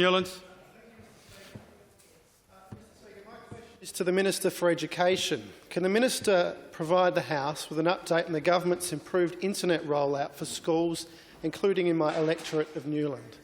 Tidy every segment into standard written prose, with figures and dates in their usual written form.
Newland. Is to the Minister for Education. Can the Minister provide the House with an update on the government's improved internet rollout for schools, including in my electorate of Newland?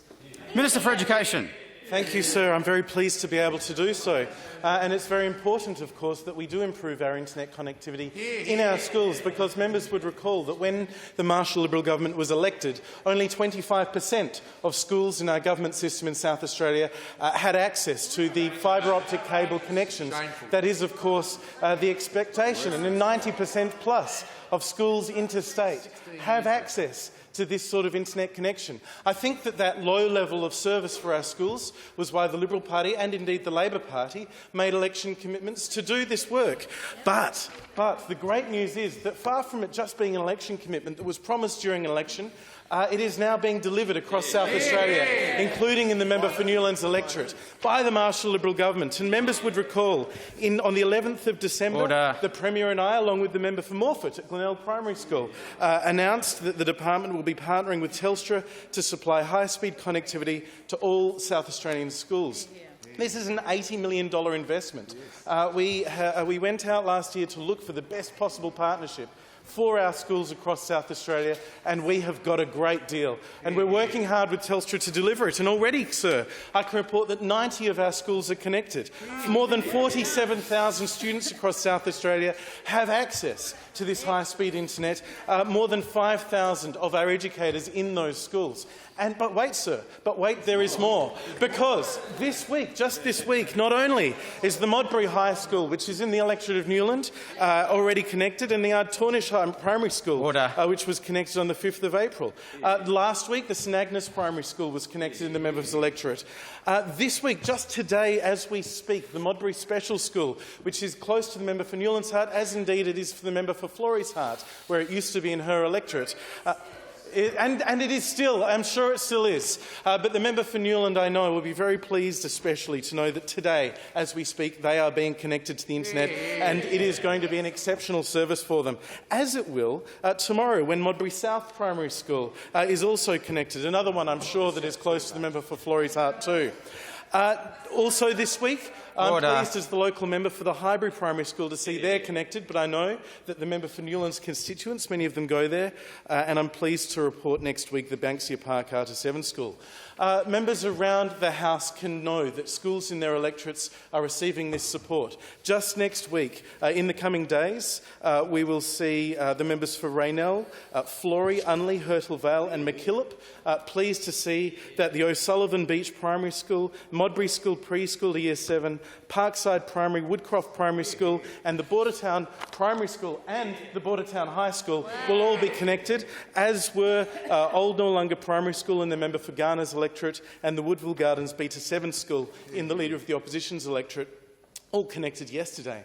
Minister for Education. Thank you, sir. I'm very pleased to be able to do so. And it's very important, of course, that we do improve our internet connectivity in our schools, because members would recall that when the Marshall Liberal government was elected, only 25% of schools in our government system in South Australia had access to the fibre optic cable connections. That is, of course, the expectation. And 90% plus of schools interstate have access to this sort of internet connection. I think that low level of service for our schools was why the Liberal Party and indeed the Labor Party made election commitments to do this work. But the great news is that far from it just being an election commitment that was promised during an election, it is now being delivered across South Australia, including in the member for Newland's electorate, by the Marshall Liberal government. And members would recall, on the 11th of December, the Premier and I, along with the member for Morphett at Glenelg Primary School, announced that the department will be partnering with Telstra to supply high-speed connectivity to all South Australian schools. This is an $80 million investment. We went out last year to look for the best possible partnership for our schools across South Australia, and we have got a great deal. And we're working hard with Telstra to deliver it. And already, sir, I can report that 90 of our schools are connected. More than 47,000 students across South Australia have access to this high-speed internet, more than 5,000 of our educators in those schools. But wait, sir, there is more. Because this week, just this week, not only is the Modbury High School, which is in the electorate of Newland, already connected, and the Ardtornish Primary School, which was connected on the 5th of April. Last week, the St Agnes Primary School was connected in the members' electorate. This week, just today as we speak, the Modbury Special School, which is close to the member for Newland's heart, as indeed it is for the member for Florey's heart, where it used to be in her electorate. And it is still, I'm sure it still is. But the member for Newland, I know, will be very pleased especially to know that today, as we speak, they are being connected to the internet, and it is going to be an exceptional service for them, as it will tomorrow when Modbury South Primary School is also connected, another one I'm sure that is close to the member for Florey's heart too. Also this week, I'm pleased as the local member for the Highbury Primary School to see they're connected, but I know that the member for Newland's constituents, many of them go there, and I'm pleased to report next week the Banksia Park R7 School. Members around the House can know that schools in their electorates are receiving this support. Just next week, in the coming days, we will see the members for Raynell, Florey, Unley, Hurtle Vale and MacKillop pleased to see that the O'Sullivan Beach Primary School, Modbury School Preschool to Year 7, Parkside Primary, Woodcroft Primary School and the Bordertown Primary School and the Bordertown High School will all be connected, as were Old Noarlunga Primary School and the member for Gardner's electorate and the Woodville Gardens B7 School in the Leader of the Opposition's electorate, all connected yesterday.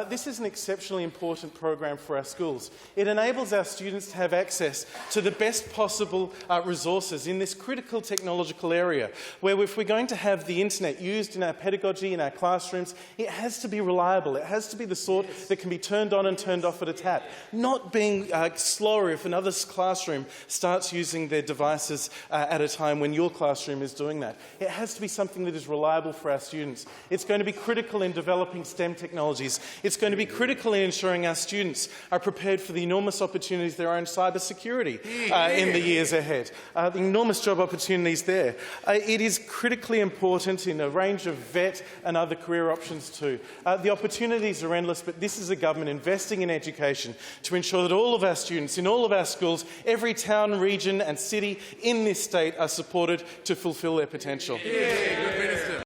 This is an exceptionally important program for our schools. It enables our students to have access to the best possible resources in this critical technological area, where if we're going to have the internet used in our pedagogy, in our classrooms, it has to be reliable. It has to be the sort that can be turned on and turned off at a tap, not being slower if another classroom starts using their devices at a time when your classroom is doing that. It has to be something that is reliable for our students. It's going to be critical in developing STEM technologies. It's going to be critical in ensuring our students are prepared for the enormous opportunities there are in cyber security in the years ahead. The enormous job opportunities there. It is critically important in a range of vet and other career options too. The opportunities are endless, but this is a government investing in education to ensure that all of our students in all of our schools, every town, region and city in this state are supported to fulfil their potential.